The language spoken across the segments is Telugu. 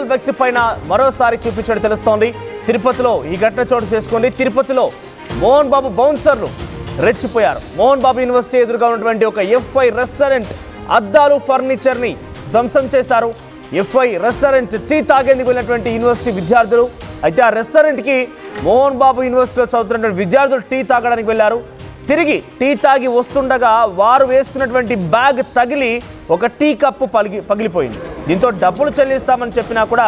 వైరల్ వ్యక్తి పైన మరోసారి చూపించడం తెలుస్తోంది. తిరుపతిలో ఈ ఘటన చోటు చేసుకుంది. తిరుపతిలో మోహన్ బాబు బౌన్సర్లు రెచ్చిపోయారు. మోహన్ బాబు యూనివర్సిటీ ఎదురుగా ఉన్నటువంటి ఒక ఎఫ్ఐ రెస్టారెంట్ అద్దాలు ఫర్నిచర్ని ధ్వంసం చేశారు. ఎఫ్ఐ రెస్టారెంట్ టీ తాగేందుకు వెళ్ళినటువంటి యూనివర్సిటీ విద్యార్థులు. అయితే ఆ రెస్టారెంట్కి మోహన్ బాబు యూనివర్సిటీలో చదువుతున్నటువంటి విద్యార్థులు టీ తాగడానికి వెళ్ళారు. తిరిగి టీ తాగి వస్తుండగా వారు వేసుకున్నటువంటి బ్యాగ్ తగిలి ఒక టీ కప్పు పగిలిపోయింది. దీంతో డబ్బులు చెల్లిస్తామని చెప్పినా కూడా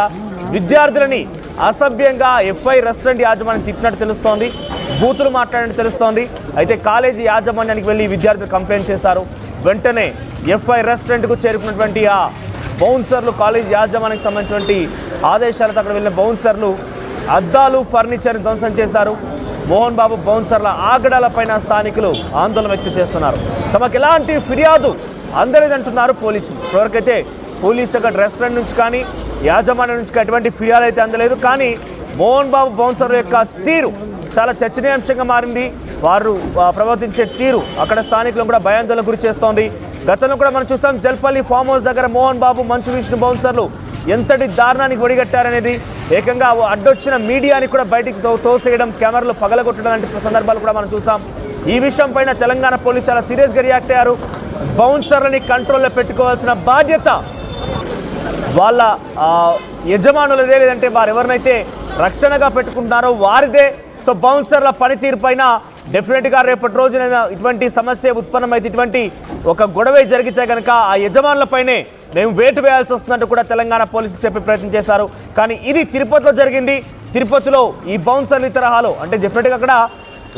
విద్యార్థులని అసభ్యంగా ఎఫ్ఐ రెస్టారెంట్ యాజమాన్యం తిట్టినట్టు తెలుస్తోంది. బూతులు మాట్లాడినట్టు తెలుస్తోంది. అయితే కాలేజీ యాజమాన్యానికి వెళ్ళి విద్యార్థులు కంప్లైంట్ చేశారు. వెంటనే ఎఫ్ఐ రెస్టారెంట్కు చేరుకున్నటువంటి ఆ బౌన్సర్లు, కాలేజీ యాజమాన్యానికి సంబంధించినటువంటి ఆదేశాలతో అక్కడ వెళ్ళిన బౌన్సర్లు అద్దాలు ఫర్నిచర్ని ధ్వంసం చేశారు. మోహన్ బాబు బౌన్సర్ల ఆగడాలపైన స్థానికులు ఆందోళన వ్యక్తం చేస్తున్నారు. తమకు ఎలాంటి ఫిర్యాదు అందలేదంటున్నారు పోలీసులు. ఇప్పటివరకైతే పోలీసు అక్కడ రెస్టారెంట్ నుంచి కానీ యాజమాన్యం నుంచి ఎటువంటి ఫిర్యాదు అయితే అందలేదు. కానీ మోహన్ బాబు బౌన్సర్ యొక్క తీరు చాలా చర్చనీయాంశంగా మారింది. వారు ప్రవర్తించే తీరు అక్కడ స్థానికులను కూడా భయాందోళనకు గురి చేస్తోంది. గతంలో కూడా మనం చూసాం, జల్పల్లి ఫామ్ హౌస్ దగ్గర మోహన్ బాబు, మంచు విష్ణు బౌన్సర్లు ఎంతటి దారుణానికి ఒడిగట్టారనేది, ఏకంగా అడ్డొచ్చిన మీడియాని కూడా బయటికి తోసేయడం, కెమెరాలు పగలగొట్టడం లాంటి సందర్భాలు కూడా మనం చూసాం. ఈ విషయం పైన తెలంగాణ పోలీసు చాలా సీరియస్గా రియాక్ట్ అయ్యారు. బౌన్సర్లని కంట్రోల్లో పెట్టుకోవాల్సిన బాధ్యత వాళ్ళ యజమానులదే, లేదంటే వారు ఎవరినైతే రక్షణగా పెట్టుకుంటున్నారో వారిదే. సో బౌన్సర్ల పనితీరు పైన డెఫినెట్గా రేపటి రోజున ఇటువంటి సమస్య ఉత్పన్నమైతే, ఇటువంటి ఒక గొడవ జరిగితే కనుక ఆ యజమానులపైనే మేము వేటు వేయాల్సి వస్తున్నట్టు కూడా తెలంగాణ పోలీసులు చెప్పే ప్రయత్నం చేశారు. కానీ ఇది తిరుపతిలో జరిగింది. తిరుపతిలో ఈ బౌన్సర్లు తరహాలో అంటే డెఫినెట్గా అక్కడ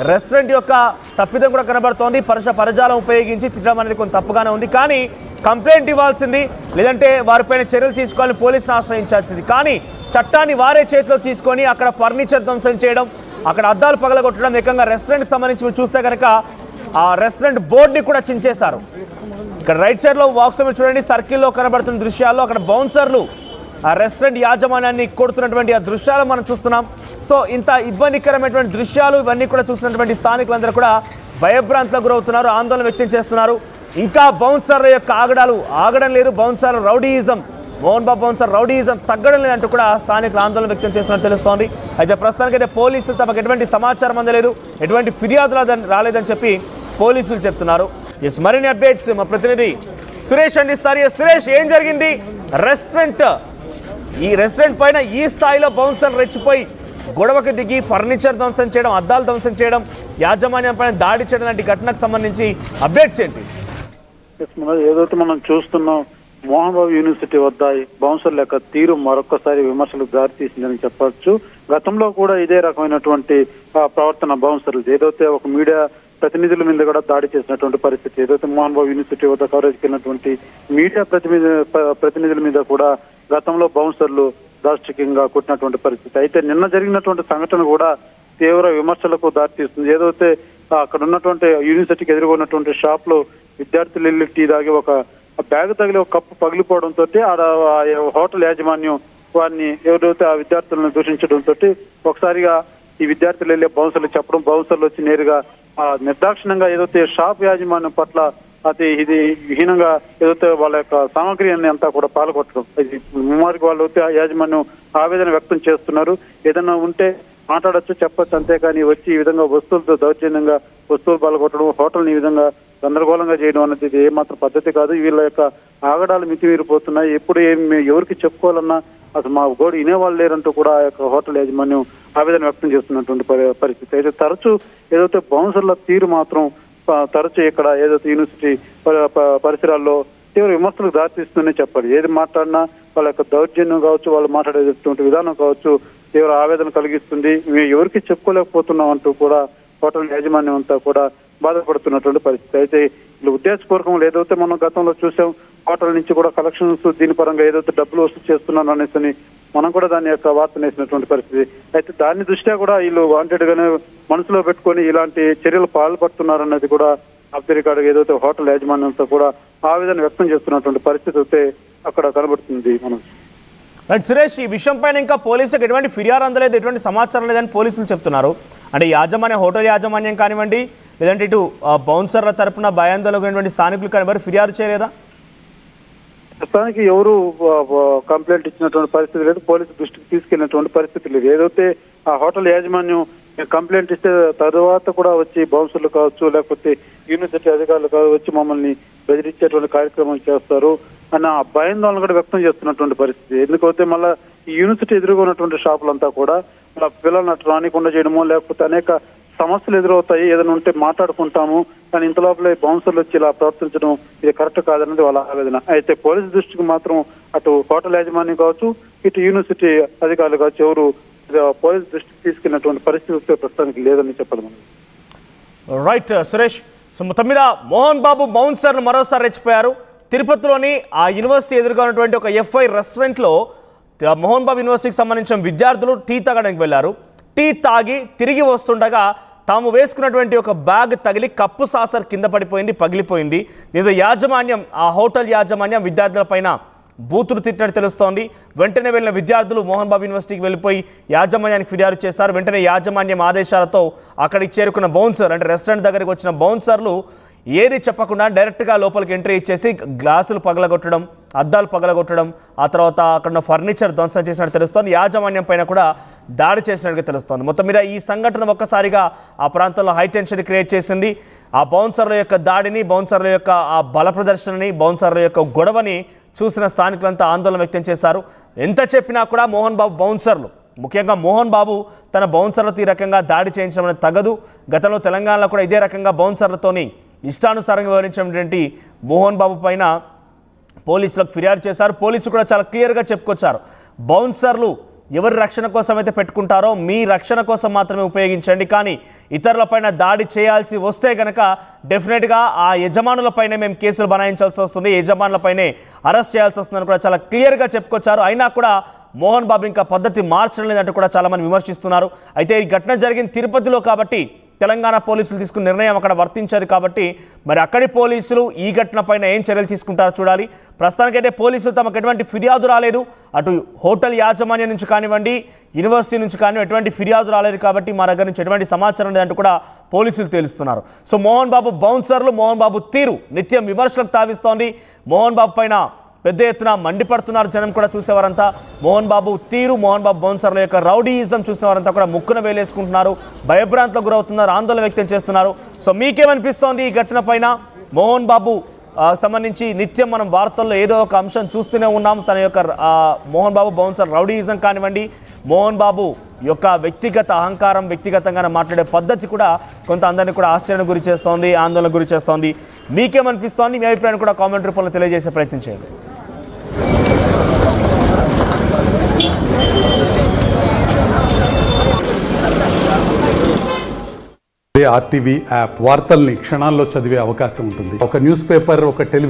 రెస్టారెంట్ యొక్క తప్పిదం కూడా కనబడుతోంది. పరజాలం ఉపయోగించి తిట్టడం అనేది కొంత తప్పుగానే ఉంది. కానీ కంప్లైంట్ ఇవ్వాల్సింది, లేదంటే వారిపైన చర్యలు తీసుకోవాలని పోలీసును ఆశ్రయించాల్సింది. కానీ చట్టాన్ని వారే చేతిలో తీసుకొని అక్కడ ఫర్నిచర్ ధ్వంసం చేయడం, అక్కడ అద్దాలు పగలగొట్టడం, ఏకంగా రెస్టారెంట్కి సంబంధించి చూస్తే కనుక ఆ రెస్టారెంట్ బోర్డుని కూడా చించేశారు. ఇక్కడ రైట్ సైడ్లో బాక్స్ చూడండి, సర్కిల్లో కనబడుతున్న దృశ్యాల్లో అక్కడ బౌన్సర్లు ఆ రెస్టారెంట్ యాజమాన్యాన్ని కొడుతున్నటువంటి ఆ దృశ్యాలు మనం చూస్తున్నాం. సో ఇంత ఇబ్బందికరమైనటువంటి దృశ్యాలు ఇవన్నీ కూడా చూసినటువంటి స్థానికులందరూ కూడా భయభ్రాంతులకు గురవుతున్నారు, ఆందోళన వ్యక్తం చేస్తున్నారు. ఇంకా బౌన్సర్ల యొక్క ఆగడం లేదు. Bouncer rowdyism, Mohan Babu bouncer rowdyism తగ్గడం లేదంటూ కూడా స్థానికులు ఆందోళన వ్యక్తం చేస్తున్నట్టు తెలుస్తోంది. అయితే ప్రస్తుతానికైతే పోలీసులు తమకు ఎటువంటి సమాచారం అందలేదు, ఎటువంటి ఫిర్యాదులు రాలేదని చెప్పి పోలీసులు చెప్తున్నారు. మరిన్ని అప్డేట్స్ మా ప్రతినిధి సురేష్ అందిస్తారు. సురేష్, ఏం జరిగింది? ఈ రెస్టారెంట్ పైన ఈ స్థాయిలో బౌన్సర్ రెచ్చిపోయి గొడవకు దిగి ఫర్నిచర్ ధ్వంసం చేయడం, అద్దాలు ధ్వంసం చేయడం, యాజమాన్యం పైన దాడి చేయడం లాంటి ఘటనకు సంబంధించి అప్డేట్స్ ఏంటి? ఏదైతే మనం చూస్తున్నాం, మోహన్ బాబు యూనివర్సిటీ వద్ద బౌన్సర్ల యొక్క తీరు మరొకసారి విమర్శలకు దారితీసిందని చెప్పొచ్చు. గతంలో కూడా ఇదే రకమైనటువంటి ప్రవర్తన బౌన్సర్లు, ఏదైతే ఒక మీడియా ప్రతినిధుల మీద కూడా దాడి చేసినటువంటి పరిస్థితి, ఏదైతే మోహన్ బాబు యూనివర్సిటీ వద్ద కవరేజ్కి వెళ్ళినటువంటి మీడియా ప్రతినిధుల మీద కూడా గతంలో బౌన్సర్లు దాష్టికంగా కొట్టినటువంటి పరిస్థితి. అయితే నిన్న జరిగినటువంటి సంఘటన కూడా తీవ్ర విమర్శలకు దారితీస్తుంది. ఏదైతే అక్కడ ఉన్నటువంటి యూనివర్సిటీకి ఎదుర్కొన్నటువంటి షాప్ లో విద్యార్థులు వెళ్ళి టీ తాగి ఒక బ్యాగ్ తగిలి ఒక కప్పు పగిలిపోవడంతో హోటల్ యాజమాన్యం వారిని ఎవరైతే ఆ విద్యార్థులను దూషించడంతో ఒకసారిగా ఈ విద్యార్థులు వెళ్ళే బౌన్సర్లు చెప్పడం, బౌన్సర్లు వచ్చి నేరుగా నిర్దాక్షిణ్యంగా ఏదైతే షాప్ యాజమాన్యం పట్ల ఇది హీనంగా ఏదైతే వాళ్ళ యొక్క సామగ్రిని అంతా కూడా పాల్గొట్టడం, ముమ్మారికి వాళ్ళు యాజమాన్యం ఆవేదన వ్యక్తం చేస్తున్నారు. ఏదైనా ఉంటే మాట్లాడచ్చు, చెప్పచ్చు, అంతేకాని వచ్చి ఈ విధంగా వస్తువులతో దౌర్జన్యంగా వస్తువులు పాల్గొట్టడం, హోటల్ని ఈ విధంగా గందరగోళంగా చేయడం అనేది ఇది ఏమాత్రం పద్ధతి కాదు. వీళ్ళ యొక్క ఆగడాలు మితిమీరిపోతున్నాయి. ఎప్పుడు ఎవరికి చెప్పుకోవాలన్నా అసలు మా గోడు వినేవాళ్ళు లేరంటూ కూడా ఆ యొక్క హోటల్ యాజమాన్యం ఆవేదన వ్యక్తం చేస్తున్నటువంటి పరిస్థితి. అయితే తరచూ ఏదైతే బౌన్సర్ల తీరు మాత్రం తరచూ ఇక్కడ ఏదైతే యూనివర్సిటీ పరిసరాల్లో తీవ్ర విమర్శలకు దారితీస్తుందనే చెప్పాలి. ఏది మాట్లాడినా వాళ్ళ యొక్క దౌర్జన్యం కావచ్చు, వాళ్ళు మాట్లాడేటువంటి విధానం కావచ్చు తీవ్ర ఆవేదన కలిగిస్తుంది. మేము ఎవరికి చెప్పుకోలేకపోతున్నాం అంటూ కూడా హోటల్ యాజమాన్యం అంతా కూడా బాధపడుతున్నటువంటి పరిస్థితి. అయితే వీళ్ళు ఉద్దేశపూర్వకం ఏదైతే మనం గతంలో చూసాం, హోటల్ నుంచి కూడా కలెక్షన్స్ దీని పరంగా ఏదైతే డబ్బులు వసూలు చేస్తున్నాను అనేసి మనం కూడా దాని యొక్క వార్త వేసినటువంటి పరిస్థితి. అయితే దాని దృష్ట్యా కూడా వీళ్ళు వాంటెడ్ గానే మనసులో పెట్టుకొని ఇలాంటి చర్యలు పాల్పడుతున్నారన్నది కూడా ఆఫ్ ది రికార్డు ఏదైతే హోటల్ యాజమాన్యంతో కూడా ఆవేదన వ్యక్తం చేస్తున్నటువంటి పరిస్థితి అయితే అక్కడ కనబడుతుంది. మనం రైట్ సురేష్, ఈ విషయం పైన ఇంకా పోలీసులకు ఎటువంటి ఫిర్యాదు అందలేదు, ఎటువంటి సమాచారం లేదని పోలీసులు చెప్తున్నారు. అంటే యాజమాన్యం, హోటల్ యాజమాన్యం కానివ్వండి, లేదంటే ఇటు బౌన్సర్ల తరపున భయాందోళనటువంటి స్థానికులు కానీ ఎవరు ఫిర్యాదు చేయలేదా? ప్రస్తుతానికి ఎవరు కంప్లైంట్ ఇచ్చినటువంటి పరిస్థితి లేదు, పోలీసు దృష్టికి తీసుకెళ్లినటువంటి పరిస్థితి లేదు. ఏదైతే ఆ హోటల్ యాజమాన్యం కంప్లైంట్ ఇస్తే తర్వాత కూడా వచ్చి బౌన్సర్లు కావచ్చు, లేకపోతే యూనివర్సిటీ అధికారులు కావచ్చు వచ్చి మమ్మల్ని బెదిరించేటువంటి కార్యక్రమం చేస్తారు అన్న భయాందోళన కూడా వ్యక్తం చేస్తున్నటువంటి పరిస్థితి. ఎందుకంటే మళ్ళీ ఈ యూనివర్సిటీ ఎదురుగా ఉన్నటువంటి షాపులంతా కూడా అలా పిల్లల్ని అటు రానికుండా చేయడమో, లేకపోతే అనేక సమస్యలు ఎదురవుతాయి, ఏదైనా ఉంటే మాట్లాడుకుంటాము, కానీ ఇంత లోపలే బౌన్సర్లు వచ్చి ఇలా ప్రవర్తించడం ఇది కరెక్ట్ కాదన్నది వాళ్ళ ఆవేదన. అయితే పోలీసు దృష్టికి మాత్రం అటు హోటల్ యాజమాన్యం కావచ్చు, ఇటు యూనివర్సిటీ అధికారులు కావచ్చు ఎవరు పోలీసు దృష్టికి తీసుకెళ్ళినటువంటి పరిస్థితి ప్రస్తుతానికి లేదని చెప్పాలి మనం. రైట్ సురేష్. సో మొత్తం మీద మోహన్ బాబు బౌన్సర్లు మరోసారి రెచ్చిపోయారు. తిరుపతిలోని ఆ యూనివర్సిటీ ఎదురుగా ఉన్నటువంటి ఒక ఎఫ్ఐ రెస్టారెంట్లో మోహన్ బాబు యూనివర్సిటీకి సంబంధించిన విద్యార్థులు టీ తాగడానికి వెళ్ళారు. టీ తాగి తిరిగి వస్తుండగా తాము వేసుకున్నటువంటి ఒక బ్యాగ్ తగిలి కప్పు సాసర్ కింద పడిపోయింది, పగిలిపోయింది. దీంతో యాజమాన్యం, ఆ హోటల్ యాజమాన్యం విద్యార్థుల పైన బూతులు తిట్టినట్టు తెలుస్తోంది. వెంటనే వెళ్ళిన విద్యార్థులు మోహన్ బాబు యూనివర్సిటీకి వెళ్ళిపోయి యాజమాన్యానికి ఫిర్యాదు చేశారు. వెంటనే యాజమాన్యం ఆదేశాలతో అక్కడికి చేరుకున్న బౌన్సర్, అంటే రెస్టారెంట్ దగ్గరికి వచ్చిన బౌన్సర్లు ఏది చెప్పకుండా డైరెక్ట్గా లోపలికి ఎంట్రీ ఇచ్చేసి గ్లాసులు పగలగొట్టడం, అద్దాలు పగలగొట్టడం, ఆ తర్వాత అక్కడ ఫర్నిచర్ ధ్వంసం చేసినట్టు తెలుస్తోంది. యాజమాన్యం పైన కూడా దాడి చేసినట్టుగా తెలుస్తోంది. మొత్తం మీద ఈ సంఘటన ఒక్కసారిగా ఆ ప్రాంతంలో హై టెన్షన్ క్రియేట్ చేసింది. ఆ బౌన్సర్ల యొక్క దాడిని, బౌన్సర్ల యొక్క ఆ బల ప్రదర్శనని, బౌన్సర్ల యొక్క గొడవని చూసిన స్థానికులంతా ఆందోళన వ్యక్తం చేశారు. ఎంత చెప్పినా కూడా మోహన్ బాబు బౌన్సర్లు, ముఖ్యంగా మోహన్ బాబు తన బౌన్సర్లతో ఈ రకంగా దాడి చేయించడం అనేది తగదు. గతంలో తెలంగాణలో కూడా ఇదే రకంగా బౌన్సర్లతోని ఇష్టానుసారంగా వివరించినటువంటి మోహన్ బాబు పైన పోలీసులకు ఫిర్యాదు చేశారు. పోలీసులు కూడా చాలా క్లియర్గా చెప్పుకొచ్చారు, బౌన్సర్లు ఎవరి రక్షణ కోసం అయితే పెట్టుకుంటారో మీ రక్షణ కోసం మాత్రమే ఉపయోగించండి, కానీ ఇతరులపైన దాడి చేయాల్సి వస్తే కనుక డెఫినెట్గా ఆ యజమానులపైనే మేము కేసులు బనాయించాల్సి వస్తుంది, యజమానులపైనే అరెస్ట్ చేయాల్సి వస్తుందని కూడా చాలా క్లియర్గా చెప్పుకొచ్చారు. అయినా కూడా మోహన్ బాబు ఇంకా పద్ధతి మార్చడం లేదంటూ కూడా చాలామంది విమర్శిస్తున్నారు. అయితే ఈ ఘటన జరిగింది తిరుపతిలో కాబట్టి తెలంగాణ పోలీసులు తీసుకున్న నిర్ణయం అక్కడ వర్తించారు కాబట్టి మరి అక్కడి పోలీసులు ఈ ఘటన పైన ఏం చర్యలు తీసుకుంటారో చూడాలి. ప్రస్తుతానికైతే పోలీసులు తమకు ఎటువంటి ఫిర్యాదు రాలేదు, అటు హోటల్ యాజమాన్యం నుంచి కానివ్వండి, యూనివర్సిటీ నుంచి కానివ్వండి ఎటువంటి ఫిర్యాదు రాలేదు కాబట్టి మా దగ్గర నుంచి ఎటువంటి సమాచారం లేదంటూ కూడా పోలీసులు తెలుస్తున్నారు. సో మోహన్ బాబు బౌన్సర్లు, మోహన్ బాబు తీరు నిత్యం విమర్శలకు తావిస్తోంది. మోహన్ బాబు పైన పెద్ద ఎత్తున మండిపడుతున్నారు జనం కూడా. చూసేవారంతా మోహన్ బాబు తీరు, మోహన్ బాబు బౌన్సర్ల యొక్క రౌడీయిజం చూసిన వారంతా కూడా ముక్కున వేలేసుకుంటున్నారు, భయభ్రాంతులకు గురవుతున్నారు, ఆందోళన వ్యక్తం చేస్తున్నారు. సో మీకేమనిపిస్తోంది ఈ ఘటన పైన? మోహన్ బాబు సంబంధించి నిత్యం మనం వార్తల్లో ఏదో ఒక అంశం చూస్తూనే ఉన్నాం. తన యొక్క మోహన్ బాబు బౌన్సర్ రౌడీయిజం కానివ్వండి, మోహన్ బాబు యొక్క వ్యక్తిగత అహంకారం, వ్యక్తిగతంగా మాట్లాడే పద్ధతి కూడా కొంత అందరినీ కూడా ఆశ్చర్యం గురి చేస్తోంది, ఆందోళన గురి చేస్తోంది. మీకేమనిపిస్తోంది? మీ అభిప్రాయాన్ని కూడా కామెంట్ రూపంలో తెలియజేసే ప్రయత్నం చేయండి. ఆర్టీవీ యాప్ వార్తల్ని క్షణాల్లో చదివే అవకాశం ఉంటుంది. ఒక న్యూస్ పేపర్, ఒక టెలివిజన్